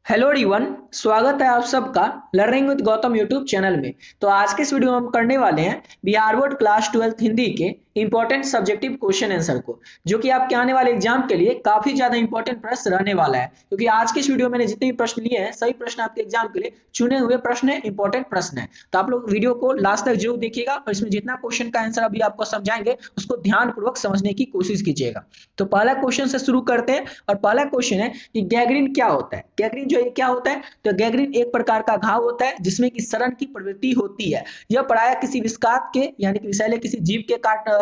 Hello everyone, स्वागत है आप सबका learning with Gautam YouTube channel में। तो आज के इस वीडियो में हम करने वाले हैं बिहार बोर्ड क्लास 12 हिंदी के इंपॉर्टेंट सब्जेक्टिव क्वेश्चन आंसर को, जो कि आपके आने वाले एग्जाम के लिए काफी ज्यादा इंपॉर्टेंट प्रश्न रहने वाला है। क्योंकि आज के इस वीडियो में मैंने जितने भी प्रश्न लिए हैं सभी प्रश्न आपके एग्जाम के लिए चुने हुए प्रश्न है, इंपॉर्टेंट प्रश्न है। तो आप लोग वीडियो को लास्ट तक जरूर देखिएगा और इसमें जितना क्वेश्चन का आंसर अभी आपको समझाएंगे उसको ध्यानपूर्वक समझने की कोशिश कीजिएगा। तो पहला क्वेश्चन से शुरू करते हैं और पहला क्वेश्चन है कि गैंग्रीन क्या होता है। गैंग्रीन जो है क्या होता है? तो गैंग्रीन एक प्रकार का घाव होता है जिसमें कि सड़न की प्रवृत्ति होती है। यह प्रायः किसी विषाक्त के यानी कि विषैले किसी जीव के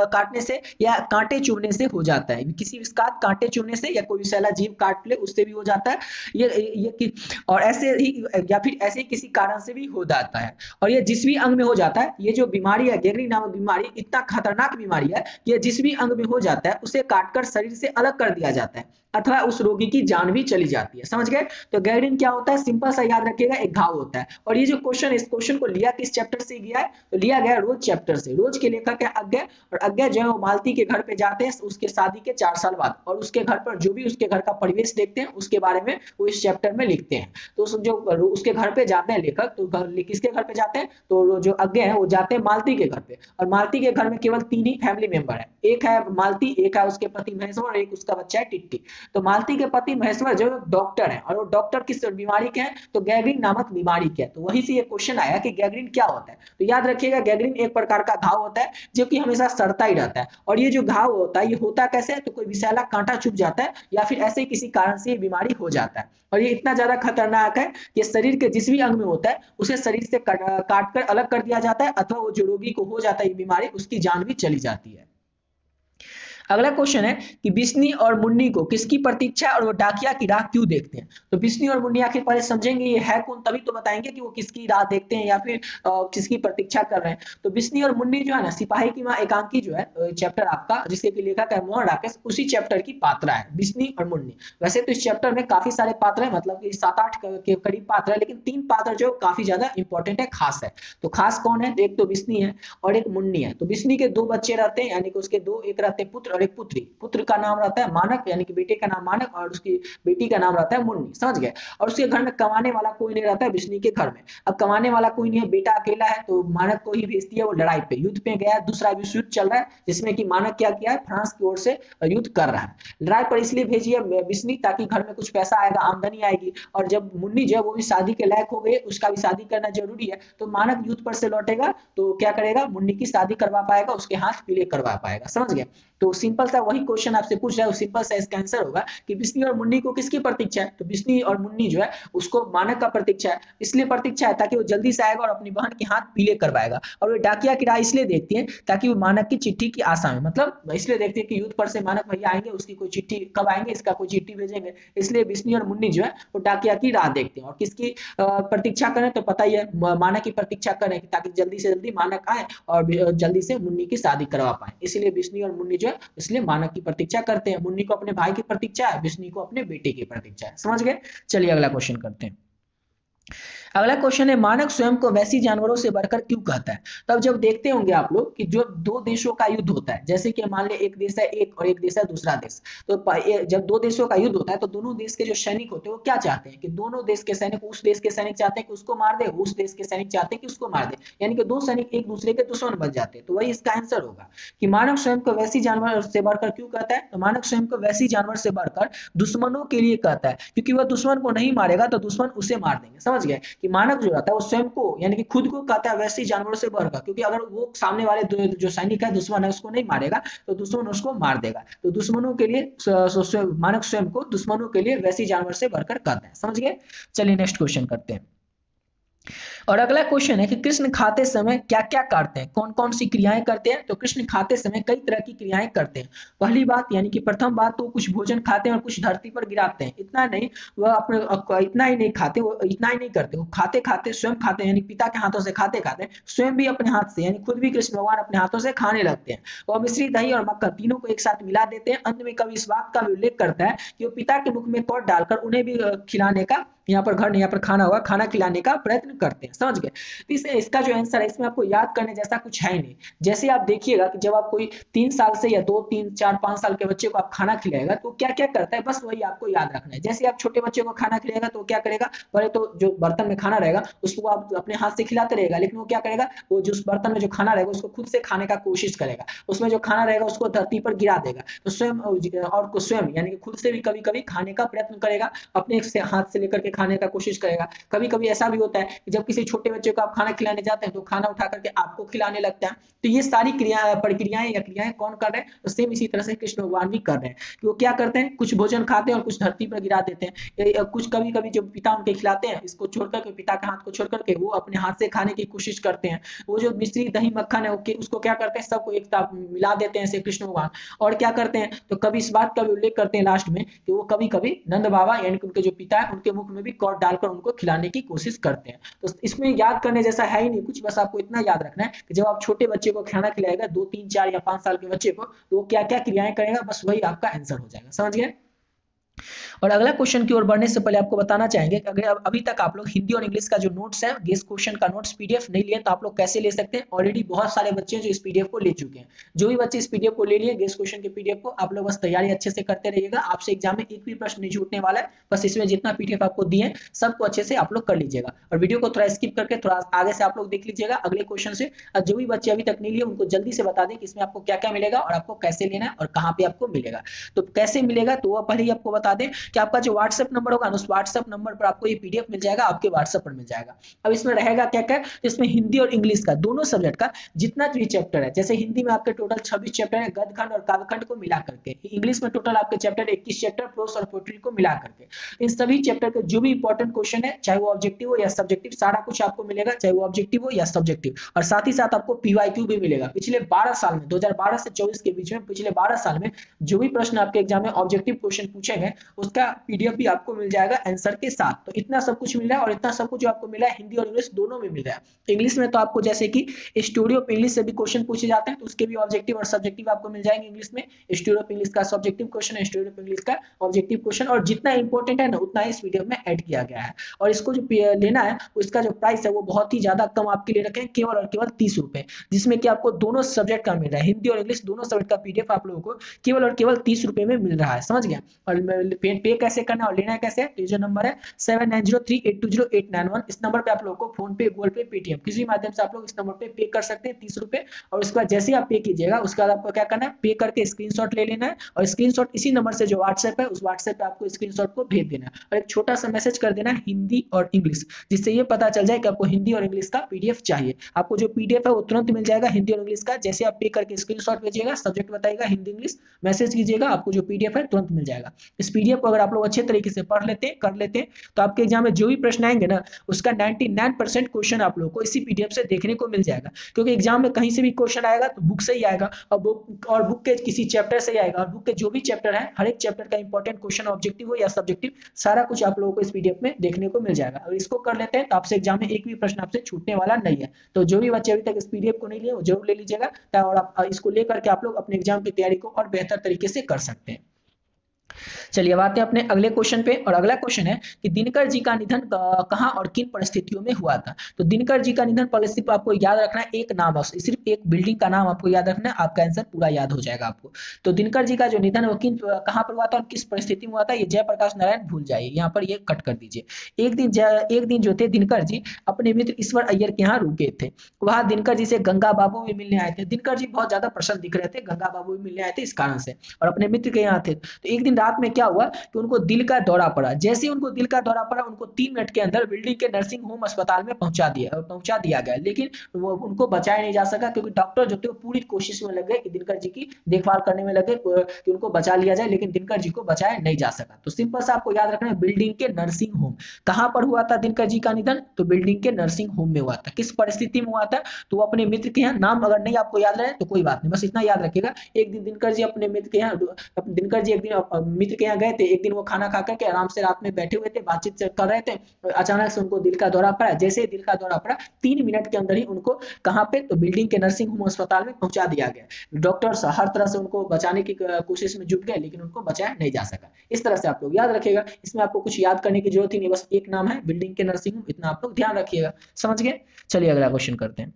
काटने से या कांटे चुभने से हो जाता है। किसी विषाक्त कांटे चुभने से या कोई विषैला जीव काट ले उससे भी हो जाता है। ये और ऐसे ही या फिर ऐसे ही किसी कारण से भी हो जाता है। और ये जिस भी अंग में हो जाता है, ये जो बीमारी है गैंग्रीन नामक बीमारी इतना खतरनाक बीमारी है कि ये जिस भी अंग में हो जाता है उसे काटकर शरीर से अलग कर दिया जाता है अथवा उस रोगी की जान भी चली जाती है। समझ गए? तो गैंग्रीन क्या होता है? सिंपल सा याद रखिएगा, एक घाव होता है। और ये जो क्वेश्चन, इस क्वेश्चन को लिया किस चैप्टर से गया है? तो लिया गया रोज चैप्टर से। रोज के लेखक है अज्ञा, और अज्ञा जो है वो मालती के घर पे जाते हैं उसके शादी के 4 साल बाद, और उसके घर पर जो भी उसके घर का परिवेश देखते हैं उसके बारे में वो इस चैप्टर में लिखते हैं। तो जो उसके घर पे जाते हैं लेखक, तो किसके घर पे जाते हैं? तो जो अज्ञा है वो जाते हैं मालती के घर पे। और मालती के घर में केवल 3 ही फैमिली मेंबर है, एक है मालती, एक है उसके पति महेश्वर और एक उसका बच्चा है टिट्टी। तो मालती के पति महेश्वर जो डॉक्टर है, और वो डॉक्टर किस बीमारी के हैं? तो गैंग्रीन नामक बीमारी के है। तो वहीं से ये क्वेश्चन आया कि गैंग्रीन क्या होता है। तो याद रखिएगा, गैंग्रीन एक प्रकार का घाव होता है जो कि हमेशा सड़ता ही रहता है। और ये जो घाव होता है ये होता कैसे है? तो कोई विषैला कांटा चुभ जाता है या फिर ऐसे ही किसी कारण से ये बीमारी हो जाता है। और ये इतना ज्यादा खतरनाक है कि शरीर के जिस भी अंग में होता है उसे शरीर से काट कर अलग कर दिया जाता है, अथवा वो जो रोगी को हो जाता है ये बीमारी उसकी जान भी चली जाती है। अगला क्वेश्चन है कि बिस्नी और मुन्नी को किसकी प्रतीक्षा और वो डाकिया की राह क्यों देखते हैं। तो बिस्नी और मुन्नी आखिर पहले समझेंगे ये है कौन, तभी तो बताएंगे कि वो किसकी राह देखते हैं या फिर किसकी प्रतीक्षा कर रहे हैं। तो बिस्नी और मुन्नी जो है ना, सिपाही की मां एकांकी जो है चैप्टर आपका, जिसके लेखक है मोहन राकेश, उसी चैप्टर की पात्रा है बिस्नी और मुन्नी। वैसे तो इस चैप्टर में काफी सारे पात्र है, मतलब कि 7-8 के करीब पात्र है, लेकिन 3 पात्र जो काफी ज्यादा इंपॉर्टेंट है, खास है। तो खास कौन है? एक तो बिस्नी है और एक मुन्नी है। तो बिस्नी के 2 बच्चे रहते हैं, यानी कि उसके 2, एक रहते हैं पुत्र और एक पुत्री। पुत्र का नाम रहता है मानक, यानी कि बेटे का नाम मानक, और उसकी बेटी का नाम रहता है मुन्नी। समझ गए? और उसके घर में कमाने वाला कोई नहीं रहता है बिस्नी के घर में। अब कमाने वाला कोई नहीं है, बेटा अकेला है, तो मानक को ही भेजती है वो लड़ाई पे, युद्ध पे गया है। दूसरा विश्व युद्ध चल रहा है जिसमें कि मानक क्या किया है, फ्रांस की ओर से युद्ध कर रहा है। लड़ाई पर इसलिए भेजी है बिस्नी ताकि घर में कुछ पैसा आएगा, आमदनी आएगी। और जब मुन्नी जो है वो भी शादी के लायक हो गई, उसका भी शादी करना जरूरी है, तो मानक युद्ध पर से लौटेगा तो क्या करेगा, मुन्नी की शादी करवा पाएगा, उसके हाथ पीले करवा पाएगा। समझ गए? तो सिंपल सा वही क्वेश्चन आपसे पूछ रहा है, सिंपल सा इसका आंसर होगा कि बिस्नी और मुन्नी को किसकी प्रतीक्षा है। तो बिस्नी और मुन्नी जो है उसको मानक का प्रतीक्षा है। इसलिए प्रतीक्षा है ताकि वो जल्दी से आएगा और अपनी बहन के हाथ पीले करवाएगा। और वो डाकिया की राह इसलिए देखती है ताकि वो मानक की चिट्ठी की आशा में, मतलब इसलिए देखती है कि युद्ध पर से मानक भैया आएंगे, उसकी कोई चिट्ठी कब आएंगे, इसका कोई चिट्ठी भेजेंगे। इसलिए बिस्नी और मुन्नी जो है वो डाकिया की राह देखते हैं। और किसकी प्रतीक्षा करें? तो पता ही है, मानक की प्रतीक्षा करें ताकि जल्दी से जल्दी मानक आए और जल्दी से मुन्नी की शादी करवा पाए। इसलिए बिस्नी और मुन्नी जो है इसलिए मानक की प्रतीक्षा करते हैं। मुन्नी को अपने भाई की प्रतीक्षा है, बिस्नी को अपने बेटे की प्रतीक्षा है। समझ गए? चलिए अगला क्वेश्चन करते हैं। अगला क्वेश्चन है, मानक स्वयं को वैसी जानवरों से बढ़कर क्यों कहता है। तब जब देखते होंगे आप लोग कि जो 2 देशों का युद्ध होता है, जैसे कि मान ले एक देश है एक और एक देश है दूसरा देश, तो जब 2 देशों का युद्ध होता है तो दोनों देश के जो सैनिक होते हैं वो क्या चाहते हैं कि दोनों देश के सैनिक, उस देश के सैनिक चाहते हैं कि उसको मार दे, उस देश के सैनिक चाहते हैं कि उसको मार दे, यानी कि 2 सैनिक एक दूसरे के दुश्मन बन जाते हैं। तो वही इसका आंसर होगा कि मानव स्वयं को वैसी जानवर से बढ़कर क्यों कहता है। तो मानव स्वयं को वैसी जानवर से बढ़कर दुश्मनों के लिए कहता है, क्योंकि वह दुश्मन को नहीं मारेगा तो दुश्मन उसे मार देंगे। समझ गए? कि मानव जो रहता है वो स्वयं को यानी कि खुद को कहता है वैसे ही जानवरों से बढ़कर, क्योंकि अगर वो सामने वाले जो सैनिक है, दुश्मन है, उसको नहीं मारेगा तो दुश्मन उसको मार देगा। तो दुश्मनों के लिए मानव स्वयं को दुश्मनों के लिए वैसी जानवर से बढ़कर कहता है। समझ गए? चलिए नेक्स्ट क्वेश्चन करते हैं। और अगला क्वेश्चन है कि कृष्ण खाते समय क्या क्या करते हैं, कौन कौन सी क्रियाएं करते हैं। तो कृष्ण खाते समय कई तरह की क्रियाएं करते हैं। पहली बात यानी कि प्रथम बात, तो कुछ भोजन खाते हैं और कुछ धरती पर गिराते हैं। इतना नहीं, वह अपने इतना ही नहीं खाते, वो इतना ही नहीं करते, वो खाते खाते स्वयं खाते हैं, यानी पिता के हाथों से खाते खाते स्वयं भी अपने हाथ से, यानी खुद भी कृष्ण भगवान अपने हाथों से खाने लगते हैं। वह मिश्री, दही और मक्खन तीनों को एक साथ मिला देते हैं। अंत में कवि इस बात का भी उल्लेख करता है कि वो पिता के मुख में कौर डालकर उन्हें भी खिलाने का यहाँ पर घर नहीं, यहाँ पर खाना होगा, खाना खिलाने का प्रयत्न करते हैं। समझ गए? तो इसका जो आंसर है इसमें आपको याद करने जैसा कुछ है नहीं। जैसे आप देखिएगा कि जब आप कोई 3 साल से या 2 3 4 5 साल के बच्चे को आप खाना खिलाएगा तो क्या क्या करता है, बस वही आपको याद रखना है। जैसे आप छोटे बच्चे को खाना खिलाएगा तो क्या करेगा, पहले तो जो बर्तन में खाना रहेगा उसको आप अपने हाथ से खिलाते रहेगा, लेकिन वो क्या करेगा, वो जो उस बर्तन में जो खाना रहेगा उसको खुद से खाने का कोशिश करेगा, उसमें जो खाना रहेगा उसको धरती पर गिरा देगा, तो स्वयं और को स्वयं यानी कि खुद से भी कभी कभी खाने का प्रयत्न करेगा, अपने से हाथ से लेकर के खाने का कोशिश करेगा। कभी कभी ऐसा भी होता है कि जब किसी छोटे बच्चे को आप खाना खिलाने जाते हैं तो खाना उठा करके आपको खिलाने लगता है। तो ये सारी प्रक्रियाएं या क्रियाएं कौन कर रहे हैं, तो सेम इसी तरह से कृष्ण भगवान भी कर रहे हैं कि वो क्या करते हैं, कुछ भोजन खाते हैं और कुछ धरती पर गिरा देते हैं। कुछ कभी कभी जो पिता उनके खिलाते हैं, इसको छोड़ करके, पिता के हाथ को छोड़ करके वो अपने हाथ से खाने की कोशिश करते हैं। वो जो मिश्री दही मक्खन है उसको क्या करते हैं, सबको एक साथ मिला देते हैं ऐसे कृष्ण भगवान। और क्या करते हैं, तो कभी इस बात का भी उल्लेख करते हैं लास्ट में कि वो कभी कभी नंद बाबा यानी कि उनके जो पिता है उनके मुख में भी कौर डालकर उनको खिलाने की कोशिश करते हैं। तो इसमें याद करने जैसा है ही नहीं कुछ, बस आपको इतना याद रखना है कि जब आप छोटे बच्चे को खाना खिलाएगा 2 3 4 या 5 साल के बच्चे को, तो वो क्या क्या क्रियाएं करेगा, बस वही आपका आंसर हो जाएगा। समझ गए? और अगला क्वेश्चन की ओर बढ़ने से पहले आपको बताना चाहेंगे कि अगर अभी तक आप लोग हिंदी और इंग्लिश का जो नोट्स है, गेस क्वेश्चन का नोट्स पीडीएफ नहीं लिए तो आप लोग कैसे ले सकते हैं। ऑलरेडी बहुत सारे बच्चे हैं जो इस पीडीएफ को ले चुके हैं। जो भी बच्चे इस पीडीएफ को ले लिए गेस क्वेश्चन के पीडीएफ को, आप लोग बस तैयारी अच्छे से करते रहिएगा, आपसे एग्जाम में एक भी प्रश्न नहीं छूटने वाला है। बस इसमें जितना पीडीएफ आपको दिए हैं सबको अच्छे से आप लोग कर लीजिएगा और वीडियो को थोड़ा स्किप करके थोड़ा आगे से आप लोग देख लीजिएगा अगले क्वेश्चन से। और जो भी बच्चे अभी तक नहीं लिए उनको जल्दी से बता दें कि इसमें आपको क्या क्या मिलेगा और आपको कैसे लेना है और कहाँ पे आपको मिलेगा। तो कैसे मिलेगा तो वह पहले ही आपको बता दें कि आपका जो व्हाट्सएप नंबर होगा उस व्हाट्सएप नंबर पर आपको ये पीडीएफ मिल जाएगा, आपके व्हाट्सएप पर मिल जाएगा। अब इसमें रहेगा क्या क्या, इसमें हिंदी और इंग्लिश का दोनों सब्जेक्ट का जितना भी चैप्टर है, जैसे हिंदी में आपके टोटल 26 चैप्टर है गद्यखंड और काव्यखंड को मिला करके, इंग्लिश में टोटल आपके चैप्टर 21 चैप्टर प्रोस और पोएट्री को मिला करके, इन सभी चैप्टर के जो भी इंपॉर्टेंट क्वेश्चन है चाहे वो ऑब्जेक्टिव हो या सब्जेक्टिव, सारा कुछ आपको मिलेगा, चाहे वो ऑब्जेक्टिव हो या सब्जेक्टिव। और साथ ही साथ आपको पीवाईक्यू भी मिलेगा। पिछले 12 साल में 2012 से 24 के बीच में पिछले 12 साल में जो भी प्रश्न आपके एग्जाम में ऑब्जेक्टिव क्वेश्चन पूछे गए उसका पीडीएफ भी आपको मिल जाएगा आंसर के साथ। तो इतना सब कुछ मिल रहा है और इतना सब कुछ जो आपको मिला है हिंदी और इंग्लिश दोनों में मिल रहा है। इंग्लिश में तो आपको जैसे कि स्टोरी ऑफ इंग्लिश से भी क्वेश्चन पूछे जाते हैं तो उसके भी ऑब्जेक्टिव और सब्जेक्टिव आपको मिल जाएंगे। इंग्लिश में स्टोरी ऑफ इंग्लिश का सब्जेक्टिव क्वेश्चन है, स्टोरी ऑफ इंग्लिश का ऑब्जेक्टिव क्वेश्चन, और जितना इंपॉर्टेंट है ना उतना इस वीडियो में ऐड किया गया है। और इसको जो लेना है उसका जो प्राइस है वो बहुत ही ज्यादा कम आपके लिए रखे हैं, केवल और केवल 30 रुपए, जिसमें कि आपको दोनों सब्जेक्ट का मिल रहा है, हिंदी और इंग्लिश दोनों सब्जेक्ट का पीडीएफ आप लोगों को केवल और केवल 30 रुपए में मिल रहा है। समझ गए? और पे कैसे करना और लेना है कैसे, तो जो नंबर है 7903820891, इस नंबर पे आप लोगों को फोन पे, गूगल पे, पेटीएम किसी भी माध्यम से आप लोग इस नंबर पे पे कर सकते हैं 30 रुपए। और उसके बाद जैसे ही आप पे कीजिएगा उसके बाद आपको क्या करना है, पे करके स्क्रीनशॉट ले लेना है और स्क्रीनशॉट इसी नंबर से जो व्हाट्सएप है उस व्हाट्सएप पे आपको स्क्रीनशॉट को भेज देना है और एक छोटा सा मैसेज कर देना है हिंदी और इंग्लिश, जिससे ये पता चल जाए कि आपको हिंदी और इंग्लिश का पीडीएफ चाहिए। आपको जो पीडीएफ है वो तुरंत मिल जाएगा हिंदी और इंग्लिश का। जैसे आप पे करके स्क्रीनशॉट भेजिएगा, सब्जेक्ट बताइएगा हिंदी इंग्लिश, मैसेज कीजिएगा, आपको जो पीडीएफ है तुरंत मिल जाएगा। इस पीडीएफ को अगर आप लोग अच्छे तरीके से पढ़ लेते हैं, कर लेते हैं, तो आपके एग्जाम में जो भी प्रश्न आएंगे ना उसका 99% क्वेश्चन आप लोगों को इसी पीडीएफ से देखने को मिल जाएगा। क्योंकि एग्जाम में कहीं से भी क्वेश्चन आएगा तो बुक से ही आएगा और बुक के किसी चैप्टर से ही आएगा और बुक के जो भी चैप्टर है हर एक चैप्टर का इंपॉर्टेंट क्वेश्चन ऑब्जेक्टिव हो या सब्जेक्टिव सारा कुछ आप लोगों को इस पीडीएफ में देखने को मिल जाएगा। और इसको कर लेते हैं तो आपसे एग्जाम में एक भी प्रश्न आपसे छूटने वाला नहीं है। तो जो भी बच्चे अभी तक इस पीडीएफ को नहीं लिए वो जरूर ले लीजिएगा और आप इसको लेकर के आप लोग अपने एग्जाम की तैयारी को और बेहतर तरीके से कर सकते हैं। चलिए अब आते हैं अपने अगले क्वेश्चन पे। और अगला क्वेश्चन है कि दिनकर जी का निधन कहां और किन परिस्थितियों में हुआ था। तो दिनकर जी का निधन पॉलिसी पर आपको याद रखना है, एक नाम है, सिर्फ एक बिल्डिंग का नाम आपको याद रखना है, आपका आंसर पूरा याद हो जाएगा आपको। तो दिनकर जी का जो निधन वो कहां पर हुआ था और किस परिस्थिति में हुआ था, ये जयप्रकाश नारायण भूल जाइए, यहाँ पर ये कट कर दीजिए। एक दिन जो थे दिनकर जी अपने मित्र ईश्वर अय्यर के यहाँ रुके थे। वहां दिनकर जी से गंगा बाबू भी मिलने आए थे। दिनकर जी बहुत ज्यादा प्रसन्न दिख रहे थे, गंगा बाबू भी मिलने आए थे इस कारण से, और अपने मित्र के यहाँ थे। तो एक दिन रात में क्या हुआ कि उनको दिल का दौरा पड़ा। जैसे ही उनको दिल का दौरा पड़ा उनको 3 मिनट के अंदर बिल्डिंग के नर्सिंग होम अस्पताल में पहुंचा दिया गया, लेकिन उनको बचाया नहीं जा सका क्योंकि डॉक्टर जो थे वो पूरी कोशिश में लग गए कि दिनकर जी की देखभाल करने में लगे कि उनको बचा लिया जाए, लेकिन दिनकर जी को बचाया नहीं जा सका। तो सिंपल सा आपको याद रखना है बिल्डिंग के नर्सिंग होम। कहां पर हुआ था दिनकर जी का निधन, तो बिल्डिंग के नर्सिंग होम में हुआ था। किस परिस्थिति में हुआ था, तो वो अपने मित्र के यहाँ, नाम अगर नहीं आपको याद रहे तो कोई बात नहीं, बस इतना याद रखिएगा। एक दिन दिनकर जी अपने मित्र के यहाँ, दिनकर जी एक दिन मित्र के यहाँ गए थे, एक दिन वो खाना खा करके आराम से रात में बैठे हुए थे, बातचीत कर रहे थे, अचानक से उनको दिल का दौरा पड़ा। जैसे ही दिल का दौरा पड़ा 3 मिनट के अंदर ही उनको कहाँ पे, तो बिल्डिंग के नर्सिंग होम अस्पताल में पहुंचा दिया गया। डॉक्टर्स हर तरह से उनको बचाने की कोशिश में जुट गए, लेकिन उनको बचाया नहीं जा सका। इस तरह से आप लोग याद रखिएगा, इसमें आपको कुछ याद करने की जरूरत ही नहीं, बस एक नाम है बिल्डिंग के नर्सिंग होम, इतना आप लोग ध्यान रखिएगा। समझ गए? चलिए अगला क्वेश्चन करते हैं।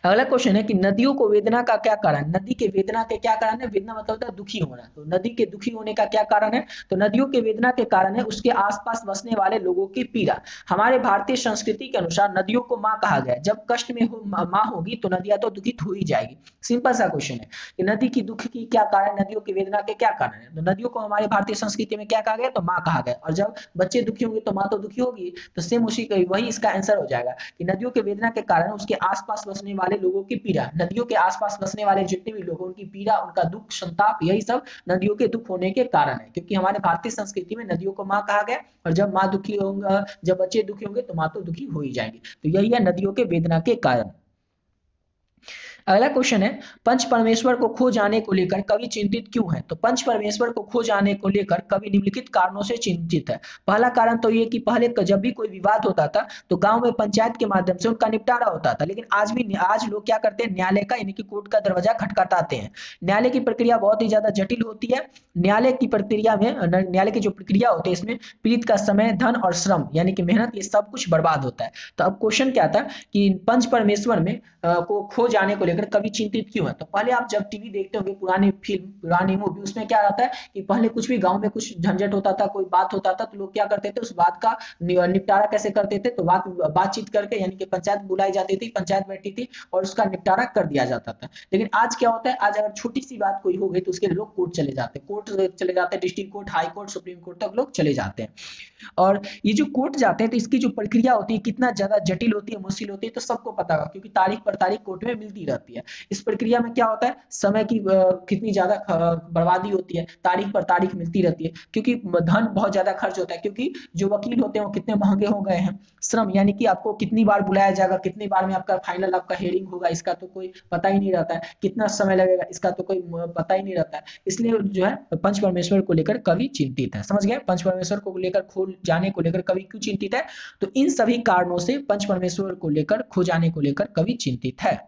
अगला क्वेश्चन है कि नदियों को वेदना का क्या कारण? नदी के वेदना के क्या कारण है? वेदना मतलब होता है दुखी होना, तो नदी के दुखी होने का क्या कारण है? तो नदियों के वेदना के कारण है उसके आसपास बसने वाले लोगों की पीड़ा। हमारे भारतीय संस्कृति के अनुसार नदियों को माँ कहा गया है। जब कष्ट में माँ होगी तो नदियां तो दुखित हो ही जाएगी। सिंपल सा क्वेश्चन है कि नदी की दुख की क्या कारण, नदियों की वेदना के क्या कारण है? तो नदियों को हमारे भारतीय संस्कृति में क्या कहा गया? तो माँ कहा गया। और जब बच्चे दुखी होंगे तो माँ तो दुखी होगी, तो सेम उसी वही इसका आंसर हो जाएगा कि नदियों के वेदना के कारण उसके आसपास बसने वाले लोगों की पीड़ा। नदियों के आसपास बसने वाले जितने भी लोग, उनकी पीड़ा, उनका दुख, संताप, यही सब नदियों के दुख होने के कारण है। क्योंकि हमारे भारतीय संस्कृति में नदियों को माँ कहा गया, और जब माँ दुखी होंगे, जब बच्चे दुखी होंगे तो माँ तो दुखी हो ही जाएंगे। तो यही है नदियों के वेदना के कारण। अगला क्वेश्चन है, पंच परमेश्वर को खो जाने को लेकर कवि चिंतित क्यों है? तो पंच परमेश्वर को खो जाने को लेकर कवि निम्नलिखित कारणों से चिंतित है। पहला कारण तो ये कि पहले जब भी कोई विवाद होता था तो गांव में पंचायत के माध्यम से उनका निपटारा होता था, लेकिन आज लोग क्या करते हैं, न्यायालय का यानी कि कोर्ट का दरवाजा खटखटाते हैं। न्यायालय की प्रक्रिया बहुत ही ज्यादा जटिल होती है। न्यायालय की प्रक्रिया में, न्यायालय की जो प्रक्रिया होती है, इसमें पीड़ित का समय, धन और श्रम यानी कि मेहनत, ये सब कुछ बर्बाद होता है। तो अब क्वेश्चन क्या था कि पंच परमेश्वर में को खो जाने को लेकर कवि चिंतित क्यों है? तो पहले आप जब टीवी देखते होंगे, पुरानी फिल्म, पुरानी मूवी, उसमें क्या रहता है कि पहले कुछ भी गांव में कुछ झंझट होता था, कोई बात होता था, तो लोग क्या करते थे, उस बात का निपटारा कैसे करते थे? तो बातचीत करके, यानी कि पंचायत बुलाई जाती थी, पंचायत बैठती थी और उसका निपटारा कर दिया जाता था। लेकिन आज क्या होता है, आज अगर छोटी सी बात कोई हो गई तो उसके लोग कोर्ट चले जाते हैं, district court, high court, supreme court तक लोग चले जाते हैं। और ये जो कोर्ट जाते हैं तो इसकी जो प्रक्रिया होती है कितना ज्यादा जटिल होती है, मुश्किल होती है, तो सबको पता होगा, क्योंकि तारीख पर तारीख कोर्ट में मिलती रहती है। इस प्रक्रिया में क्या होता है, समय की कितनी ज्यादा बर्बादी होती है, तारीख पर तारीख मिलती रहती है, क्योंकि धन बहुत ज्यादा खर्च होता है, क्योंकि जो वकील होते हैं वो कितने महंगे हो गए हैं। श्रम यानी कि आपको कितनी बार बुलाया जाएगा, कितनी बार में आपका फाइनल आपका हियरिंग होगा, इसका तो कोई पता ही नहीं रहता है। कितना समय लगेगा, इसका तो कोई पता ही नहीं रहता है। इसलिए जो है पंच परमेश्वर को लेकर कवि चिंतित है। समझ गए? पंच परमेश्वर को लेकर खो जाने को लेकर कवि क्यों चिंतित है? तो इन सभी कारणों से पंच परमेश्वर को लेकर, खो जाने को लेकर कवि चिंतित है।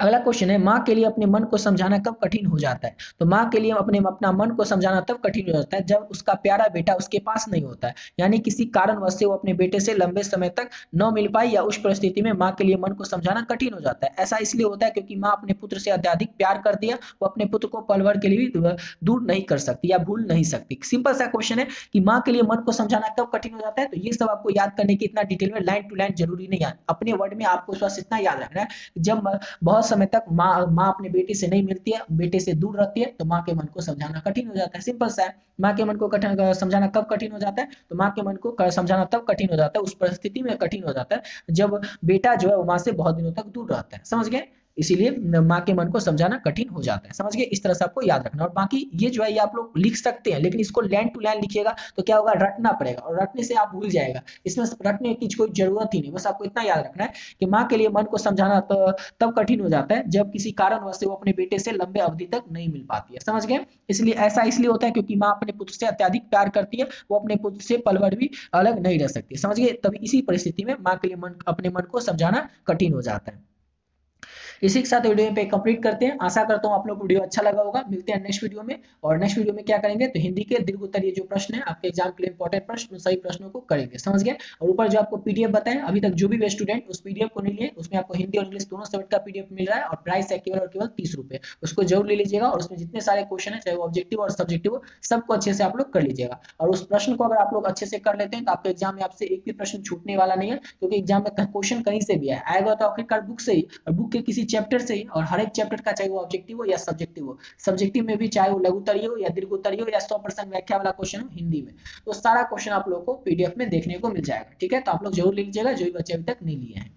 अगला क्वेश्चन है, माँ के लिए अपने मन को समझाना कब कठिन हो जाता है? तो माँ के लिए अपना मन को समझाना तब कठिन हो जाता है जब उसका प्यारा बेटा उसके पास नहीं होता है, यानी किसी कारणवश से वो अपने बेटे से लंबे समय तक न मिल पाई, या उस परिस्थिति में माँ के लिए मन को समझाना कठिन हो जाता है। ऐसा इसलिए होता है क्योंकि माँ अपने पुत्र से अत्यधिक प्यार करती है, वो अपने पुत्र को पल भर के लिए भी दूर नहीं कर सकती या भूल नहीं सकती। सिंपल सा क्वेश्चन है कि माँ के लिए मन को समझाना कब कठिन हो जाता है। तो ये सब आपको याद करने की इतना डिटेल में लाइन टू लाइन जरूरी नहीं है, अपने वर्ड में आपको बस इतना याद रखना है, जब बहुत समय तक माँ अपने बेटे से नहीं मिलती है, बेटे से दूर रहती है, तो माँ के मन को समझाना कठिन हो जाता है। सिंपल सा है। माँ के मन को समझाना कब कठिन हो जाता है? तो माँ के मन को समझाना तब कठिन हो जाता है, उस परिस्थिति में कठिन हो जाता है जब बेटा जो है वो माँ से बहुत दिनों तक दूर रहता है। समझ गए? इसीलिए माँ के मन को समझाना कठिन हो जाता है। समझ गए? इस तरह से आपको याद रखना। और बाकी ये जो है ये आप लोग लिख सकते हैं, लेकिन इसको लाइन टू लाइन लिखिएगा तो क्या होगा, रटना पड़ेगा, और रटने से आप भूल जाएगा। इसमें रटने की कोई जरूरत ही नहीं, बस आपको इतना याद रखना है कि माँ के लिए मन को समझाना तब कठिन हो जाता है जब किसी कारणवश से वो अपने बेटे से लंबे अवधि तक नहीं मिल पाती है। समझ गए? इसलिए ऐसा इसलिए होता है क्योंकि माँ अपने पुत्र से अत्यधिक प्यार करती है, वो अपने पुत्र से पल भर भी अलग नहीं रह सकती। समझ गए? तभी इसी परिस्थिति में माँ के लिए अपने मन को समझाना कठिन हो जाता है। इसी के साथ वीडियो पे कंप्लीट करते हैं। आशा करता हूँ आप लोग को वीडियो अच्छा लगा होगा। मिलते हैं नेक्स्ट वीडियो में। और नेक्स्ट वीडियो में क्या करेंगे, तो हिंदी के दीर्घ उत्तरीय जो प्रश्न है आपके एग्जाम के लिए इंपॉर्टेंट प्रश्न, उन सही प्रश्नों को करेंगे। समझ गए? और ऊपर जो आपको पीडीएफ बताएं, अभी तक जो भी स्टूडेंट उस पीडीएफ को नहीं लिए, उसमें आपको हिंदी और इंग्लिश दोनों सब्जेक्ट का पीडीएफ मिल रहा है, और प्राइस है केवल और केवल 30 रुपए। उसको जरूर ले लीजिएगा, और उसमें जितने सारे क्वेश्चन है, चाहे वो ऑब्जेक्टिव और सब्जेक्टिव, सबको अच्छे से आप लोग कर लीजिएगा। और उस प्रश्न को अगर आप लोग अच्छे से कर लेते हैं तो आपके एग्जाम में आपसे एक भी प्रश्न छूटने वाला नहीं है, क्योंकि एग्जाम में क्वेश्चन कहीं से भी आएगा तो आखिरकार बुक से ही, और बुक के किसी चैप्टर से ही, और हर एक चैप्टर का, चाहे वो ऑब्जेक्टिव हो या सब्जेक्टिव हो, सब्जेक्टिव में भी चाहे वो लघु उत्तरीय हो या दीर्घ उत्तरीय हो या 100% व्याख्या वाला क्वेश्चन हो हिंदी में, तो सारा क्वेश्चन आप लोगों को पीडीएफ में देखने को मिल जाएगा। ठीक है? तो आप लोग जरूर ले लीजिएगा जो भी बच्चे अभी तक नहीं लिए हैं।